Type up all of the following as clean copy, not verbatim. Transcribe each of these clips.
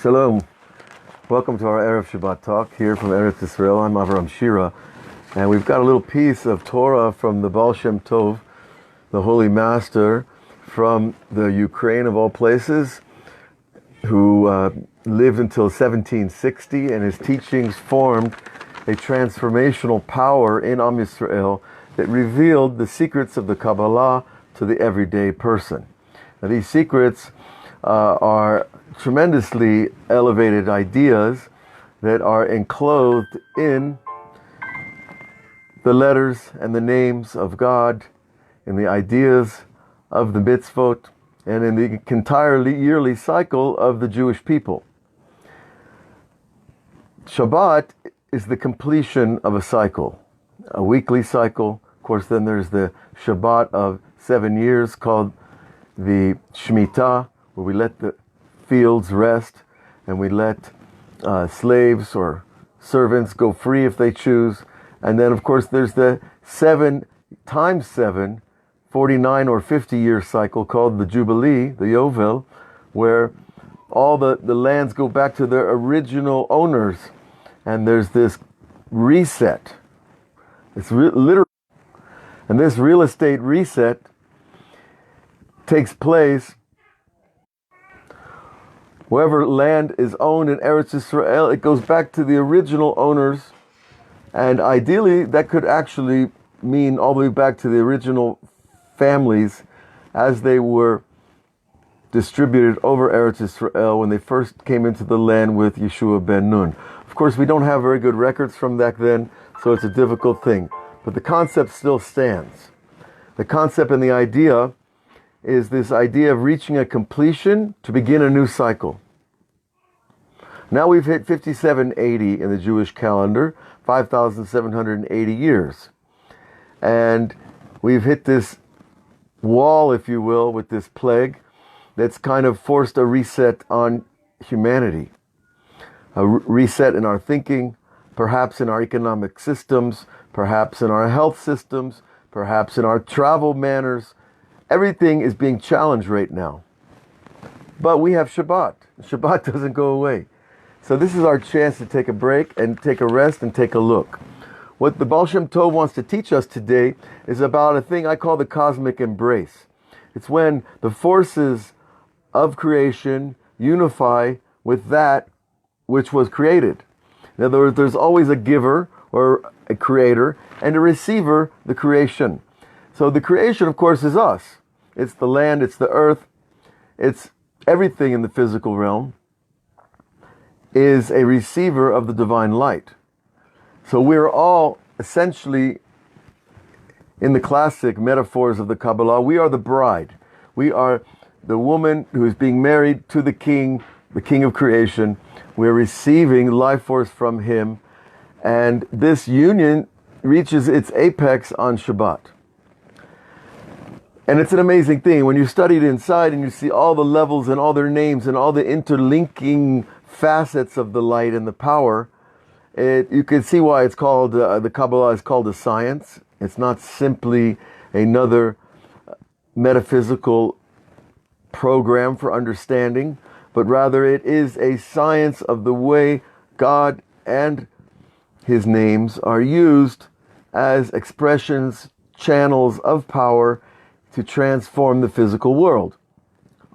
Shalom. Welcome to our Erev Shabbat talk here from Eretz Israel. I'm Avraham Shira, and we've got a little piece of Torah from the Baal Shem, the Holy Master from the Ukraine of all places, who lived until 1760, and his teachings formed a transformational power in Am Yisrael that revealed the secrets of the Kabbalah to the everyday person. Now, these secrets are tremendously elevated ideas that are enclosed in the letters and the names of God, in the ideas of the mitzvot, and in the entire yearly cycle of the Jewish people. Shabbat is the completion of a cycle, a weekly cycle. Of course, then there's the Shabbat of 7 years called the Shemitah, where we let the fields rest and we let slaves or servants go free if they choose. And then, of course, there's the 7 times 7, 49 or 50 year cycle called the Jubilee, the Yovel, where all the lands go back to their original owners. And there's this reset. It's literally, and this real estate reset takes place wherever land is owned in Eretz Israel. It goes back to the original owners, and ideally that could actually mean all the way back to the original families as they were distributed over Eretz Israel when they first came into the land with Yeshua ben Nun. Of course, we don't have very good records from back then, so it's a difficult thing. But the concept still stands. The concept and the idea is this idea of reaching a completion to begin a new cycle. Now we've hit 5780 in the Jewish calendar, 5,780 years. And we've hit this wall, if you will, with this plague that's kind of forced a reset on humanity. A reset in our thinking, perhaps in our economic systems, perhaps in our health systems, perhaps in our travel manners. Everything is being challenged right now. But we have Shabbat. Shabbat doesn't go away. So this is our chance to take a break and take a rest and take a look. What the Baal Shem Tov wants to teach us today is about a thing I call the cosmic embrace. It's when the forces of creation unify with that which was created. In other words, there's always a giver or a creator and a receiver, the creation. So the creation, of course, is us. It's the land, it's the earth, it's everything in the physical realm is a receiver of the divine light. So we're all essentially, in the classic metaphors of the Kabbalah, we are the bride. We are the woman who is being married to the king of creation. We're receiving life force from him. And this union reaches its apex on Shabbat. And it's an amazing thing. When you study it inside and you see all the levels and all their names and all the interlinking facets of the light and the power, you can see why it's called, the Kabbalah is called a science. It's not simply another metaphysical program for understanding, but rather it is a science of the way God and his names are used as expressions, channels of power to transform the physical world.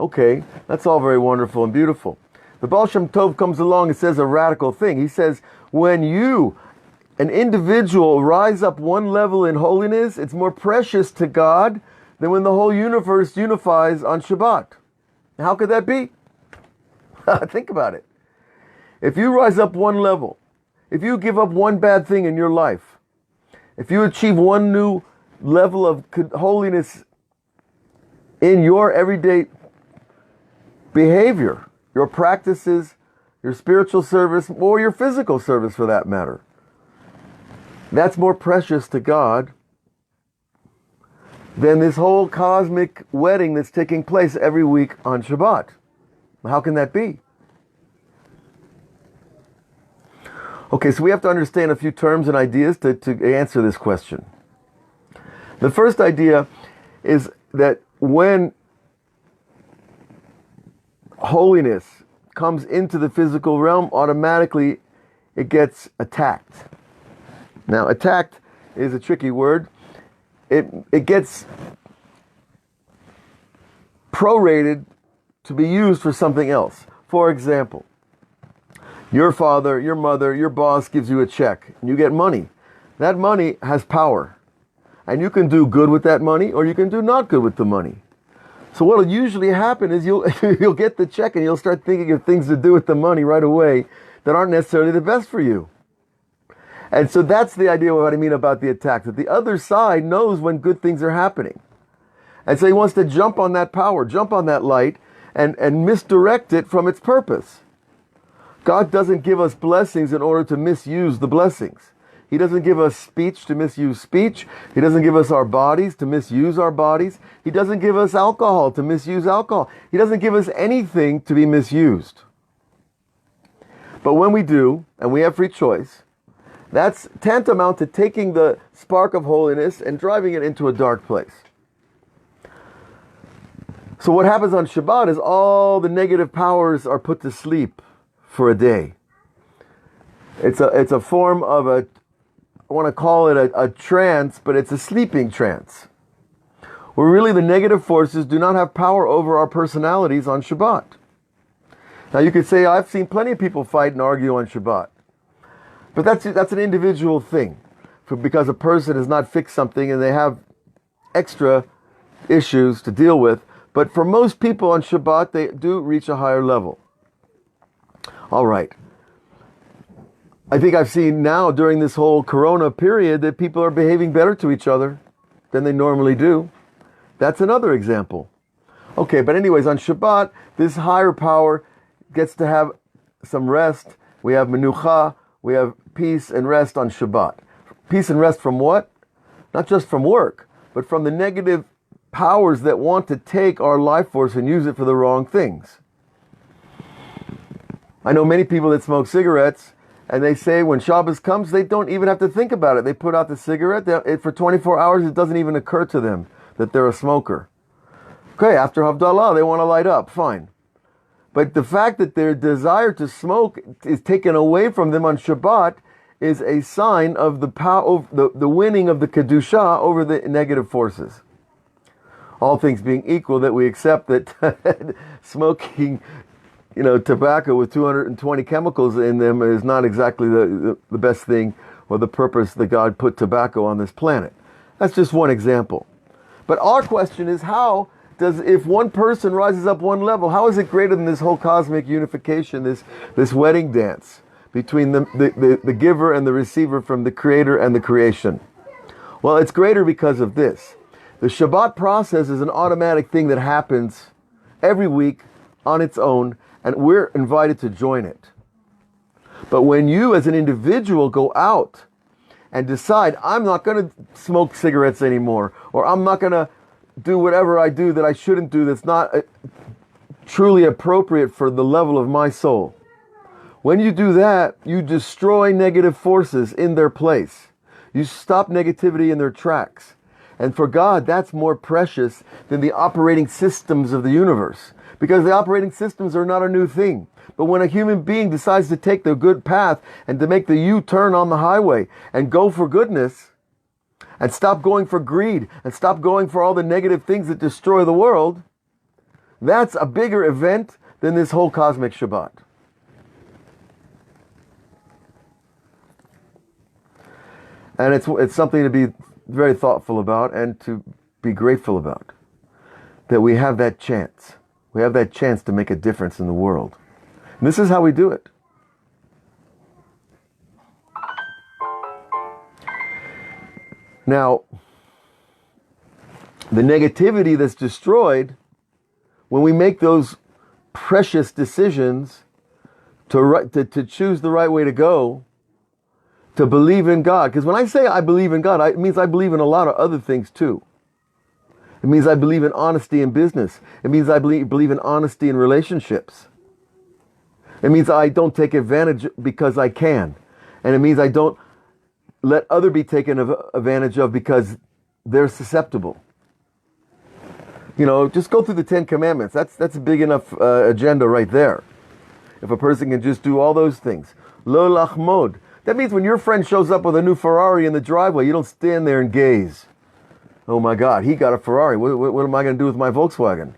Okay, that's all very wonderful and beautiful. The Baal Shem Tov comes along and says a radical thing. He says, when you, an individual, rise up one level in holiness, it's more precious to God than when the whole universe unifies on Shabbat. How could that be? Think about it. If you rise up one level, if you give up one bad thing in your life, if you achieve one new level of holiness in your everyday behavior, your practices, your spiritual service, or your physical service for that matter, that's more precious to God than this whole cosmic wedding that's taking place every week on Shabbat. How can that be? Okay, so we have to understand a few terms and ideas to answer this question. The first idea is that when holiness comes into the physical realm, automatically it gets attacked. Now, attacked is a tricky word. It gets prorated to be used for something else. For example, your father, your mother, your boss gives you a check and you get money. That money has power. And you can do good with that money or you can do not good with the money. So what will usually happen is you'll get the check and you'll start thinking of things to do with the money right away that aren't necessarily the best for you. And so that's the idea of what I mean about the attack, that the other side knows when good things are happening. And so he wants to jump on that power, jump on that light, and misdirect it from its purpose. God doesn't give us blessings in order to misuse the blessings. He doesn't give us speech to misuse speech. He doesn't give us our bodies to misuse our bodies. He doesn't give us alcohol to misuse alcohol. He doesn't give us anything to be misused. But when we do, and we have free choice, that's tantamount to taking the spark of holiness and driving it into a dark place. So what happens on Shabbat is all the negative powers are put to sleep for a day. It's a form of I want to call it a trance, but it's a sleeping trance, where really the negative forces do not have power over our personalities on Shabbat. Now you could say, I've seen plenty of people fight and argue on Shabbat. But that's an individual thing, because a person has not fixed something and they have extra issues to deal with. But for most people on Shabbat, they do reach a higher level. All right. I think I've seen now during this whole Corona period that people are behaving better to each other than they normally do. That's another example. Okay, but anyways, on Shabbat, this higher power gets to have some rest. We have menucha, we have peace and rest on Shabbat. Peace and rest from what? Not just from work, but from the negative powers that want to take our life force and use it for the wrong things. I know many people that smoke cigarettes, and they say when Shabbos comes, they don't even have to think about it. They put out the cigarette. For 24 hours, it doesn't even occur to them that they're a smoker. Okay, after Havdalah, they want to light up. Fine. But the fact that their desire to smoke is taken away from them on Shabbat is a sign of the power, the winning of the Kedusha over the negative forces. All things being equal, that we accept that smoking, tobacco with 220 chemicals in them is not exactly the best thing or the purpose that God put tobacco on this planet. That's just one example. But our question is, if one person rises up one level, how is it greater than this whole cosmic unification, this wedding dance between the giver and the receiver from the creator and the creation? Well, it's greater because of this. The Shabbat process is an automatic thing that happens every week on its own, and we're invited to join it. But when you as an individual go out and decide, I'm not going to smoke cigarettes anymore, or I'm not going to do whatever I do that I shouldn't do that's not truly appropriate for the level of my soul. When you do that, you destroy negative forces in their place. You stop negativity in their tracks. And for God, that's more precious than the operating systems of the universe. Because the operating systems are not a new thing. But when a human being decides to take the good path and to make the U-turn on the highway and go for goodness, and stop going for greed, and stop going for all the negative things that destroy the world, that's a bigger event than this whole cosmic Shabbat. And it's something to be very thoughtful about and to be grateful about. That we have that chance. We have that chance to make a difference in the world. And this is how we do it. Now, the negativity that's destroyed when we make those precious decisions to choose the right way to go, to believe in God. Because when I say I believe in God, it means I believe in a lot of other things too. It means I believe in honesty in business. It means I believe in honesty in relationships. It means I don't take advantage because I can. And it means I don't let others be taken advantage of because they're susceptible. Just go through the 10 Commandments. That's a big enough agenda right there. if a person can just do all those things. Lo lachmod. That means when your friend shows up with a new Ferrari in the driveway, you don't stand there and gaze. Oh my God, he got a Ferrari. What am I going to do with my Volkswagen?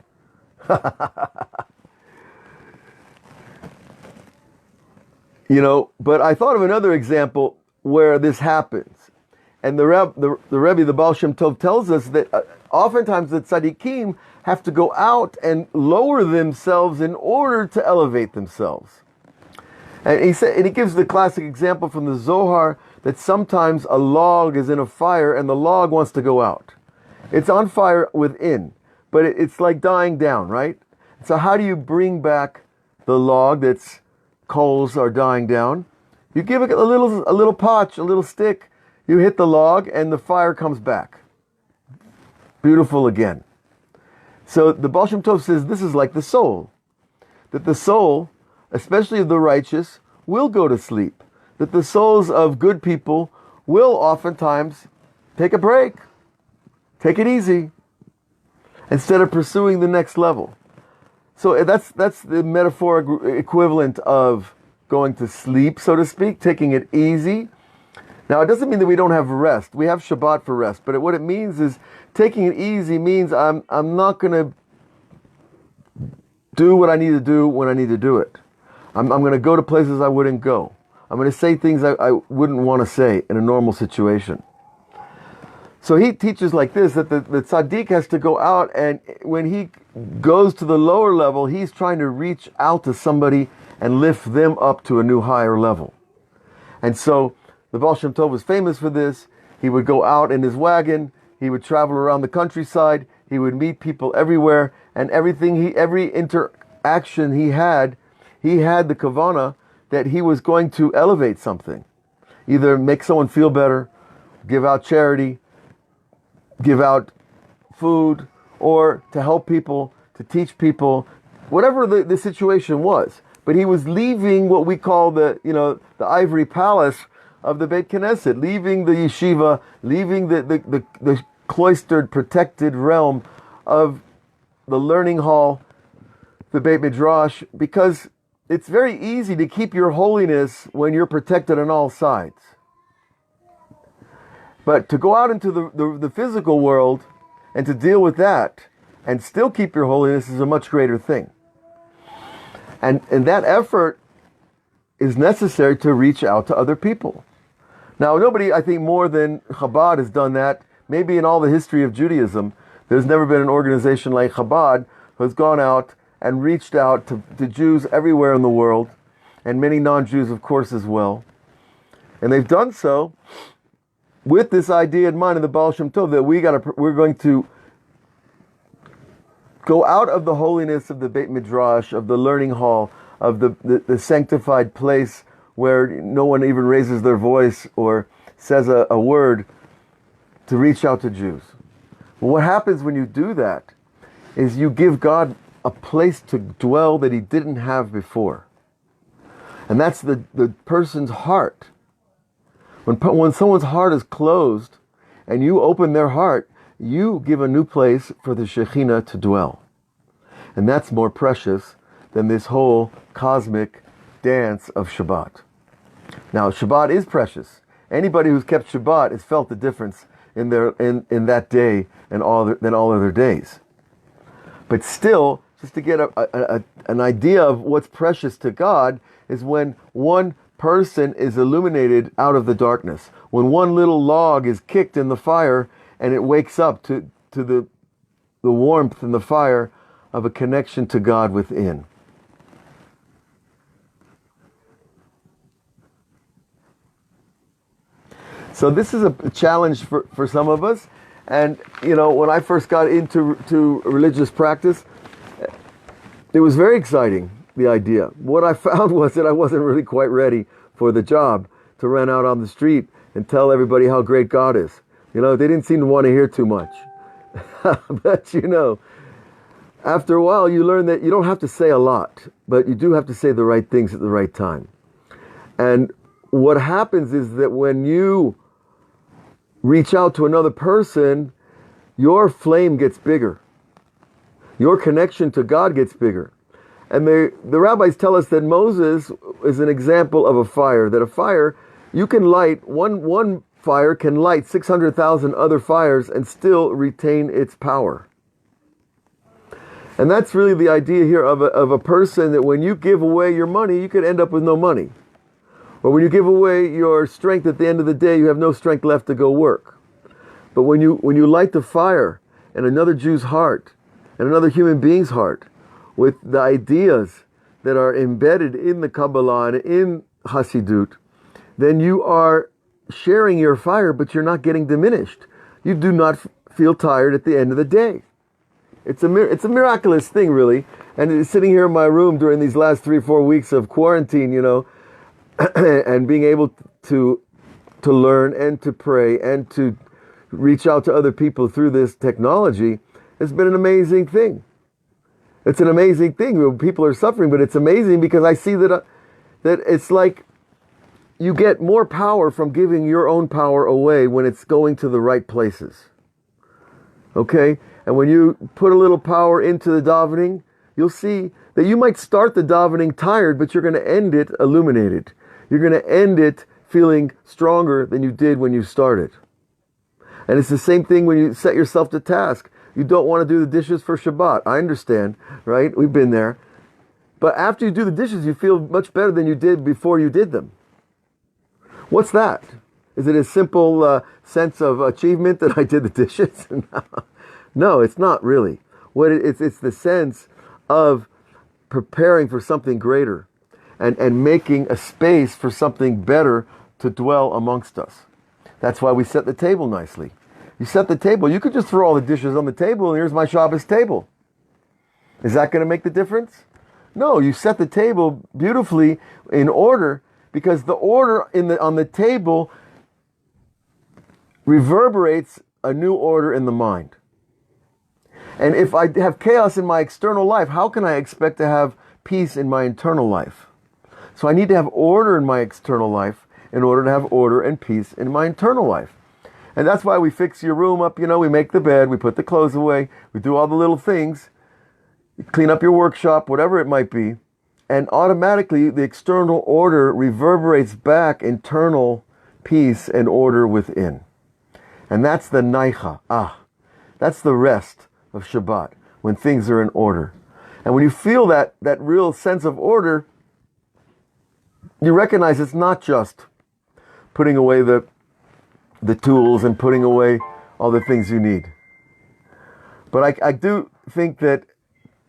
But I thought of another example where this happens. And the Rebbe, the Baal Shem Tov, tells us that oftentimes the tzaddikim have to go out and lower themselves in order to elevate themselves. And he gives the classic example from the Zohar that sometimes a log is in a fire and the log wants to go out. It's on fire within, but it's like dying down, right? So how do you bring back the log that's coals are dying down? You give it a little potch, a little stick. You hit the log and the fire comes back. Beautiful again. So the Baal Shem Tov says this is like the soul. That the soul, especially of the righteous, will go to sleep. That the souls of good people will oftentimes take a break. Take it easy. Instead of pursuing the next level. So that's the metaphoric equivalent of going to sleep, so to speak, taking it easy. Now, it doesn't mean that we don't have rest. We have Shabbat for rest. But what it means is taking it easy means I'm not going to do what I need to do when I need to do it. I'm going to go to places I wouldn't go. I'm going to say things I wouldn't want to say in a normal situation. So he teaches like this, that the tzaddik has to go out, and when he goes to the lower level, he's trying to reach out to somebody and lift them up to a new higher level. And so the Baal Shem Tov was famous for this. He would go out in his wagon, he would travel around the countryside, he would meet people everywhere, and every interaction he had the kavanah that he was going to elevate something. Either make someone feel better, give out charity, give out food, or to help people, to teach people, whatever the situation was. But he was leaving what we call the ivory palace of the Beit Knesset, leaving the yeshiva, leaving the cloistered, protected realm of the learning hall, the Beit Midrash, because it's very easy to keep your holiness when you're protected on all sides. But to go out into the physical world and to deal with that and still keep your holiness is a much greater thing. And that effort is necessary to reach out to other people. Now, nobody, I think, more than Chabad has done that. Maybe in all the history of Judaism, there's never been an organization like Chabad who has gone out and reached out to Jews everywhere in the world, and many non-Jews, of course, as well. And they've done so with this idea in mind of the Baal Shem Tov that we're going to go out of the holiness of the Beit Midrash, of the learning hall, of the sanctified place where no one even raises their voice or says a word, to reach out to Jews. Well, what happens when you do that is you give God a place to dwell that he didn't have before. And that's the person's heart. When someone's heart is closed and you open their heart, you give a new place for the Shekhinah to dwell. And that's more precious than this whole cosmic dance of Shabbat. Now, Shabbat is precious. Anybody who's kept Shabbat has felt the difference in that day and than all other days. But still, just to get an idea of what's precious to God is when one person is illuminated out of the darkness. When one little log is kicked in the fire and it wakes up to the warmth and the fire of a connection to God within. So this is a challenge for some of us. And, when I first got into religious practice, it was very exciting, the idea. What I found was that I wasn't really quite ready for the job to run out on the street and tell everybody how great God is. They didn't seem to want to hear too much. But, after a while, you learn that you don't have to say a lot, but you do have to say the right things at the right time. And what happens is that when you reach out to another person, your flame gets bigger. Your connection to God gets bigger. And the rabbis tell us that Moses is an example of a fire, that a fire, you can light, one fire can light 600,000 other fires and still retain its power. And that's really the idea here of a person, that when you give away your money, you could end up with no money. Or when you give away your strength at the end of the day, you have no strength left to go work. But when you light the fire in another Jew's heart, and another human being's heart, with the ideas that are embedded in the Kabbalah and in Hasidut, then you are sharing your fire, but you're not getting diminished. You do not feel tired at the end of the day. It's a miraculous thing, really. And sitting here in my room during these last 3-4 weeks of quarantine, and being able to learn and to pray and to reach out to other people through this technology has been an amazing thing. It's an amazing thing. People are suffering, but it's amazing because I see that it's like you get more power from giving your own power away when it's going to the right places. Okay? And when you put a little power into the davening, you'll see that you might start the davening tired, but you're going to end it illuminated. You're going to end it feeling stronger than you did when you started. And it's the same thing when you set yourself to task. You don't want to do the dishes for Shabbat. I understand, right? We've been there. But after you do the dishes, you feel much better than you did before you did them. What's that? Is it a simple sense of achievement that I did the dishes? No, it's not really. It's the sense of preparing for something greater and making a space for something better to dwell amongst us. That's why we set the table nicely. You set the table. You could just throw all the dishes on the table and here's my Shabbos table. Is that going to make the difference? No, you set the table beautifully in order, because the order on the table reverberates a new order in the mind. And if I have chaos in my external life, how can I expect to have peace in my internal life? So I need to have order in my external life in order to have order and peace in my internal life. And that's why we fix your room up, we make the bed, we put the clothes away, we do all the little things, clean up your workshop, whatever it might be, and automatically the external order reverberates back internal peace and order within. And that's the naicha, that's the rest of Shabbat, when things are in order. And when you feel that real sense of order, you recognize it's not just putting away the tools and putting away all the things you need. But I do think that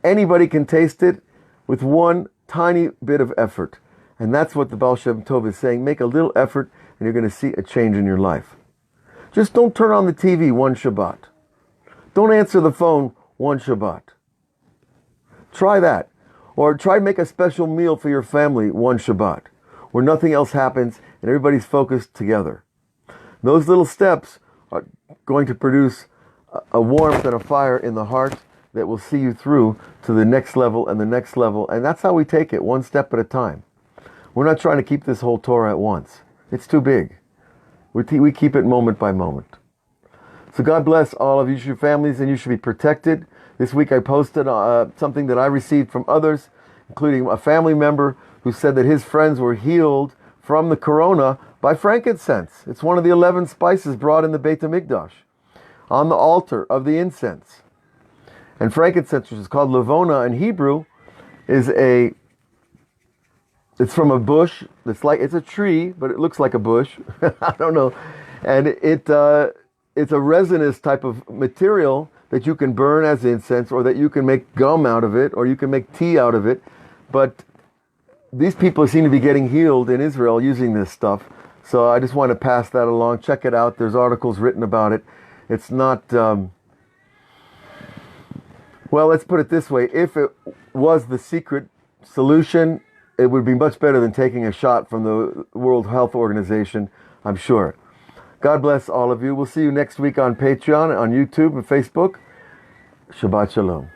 anybody can taste it with one tiny bit of effort. And that's what the Baal Shem Tov is saying. Make a little effort and you're going to see a change in your life. Just don't turn on the TV one Shabbat. Don't answer the phone one Shabbat. Try that. Or try to make a special meal for your family one Shabbat, where nothing else happens and everybody's focused together. Those little steps are going to produce a warmth and a fire in the heart that will see you through to the next level and the next level. And that's how we take it, one step at a time. We're not trying to keep this whole Torah at once. It's too big. We keep it moment by moment. So God bless all of you, your families, and you should be protected. This week I posted something that I received from others, including a family member who said that his friends were healed from the corona by frankincense. It's one of the 11 spices brought in the Beit HaMikdash on the altar of the incense. And frankincense, which is called Levona in Hebrew, it's from a bush. It's a tree, but it looks like a bush. I don't know. And it's a resinous type of material that you can burn as incense, or that you can make gum out of it, or you can make tea out of it. But these people seem to be getting healed in Israel using this stuff. So I just want to pass that along. Check it out. There's articles written about it. It's not, well, let's put it this way. If it was the secret solution, it would be much better than taking a shot from the World Health Organization, I'm sure. God bless all of you. We'll see you next week on Patreon, on YouTube and Facebook. Shabbat Shalom.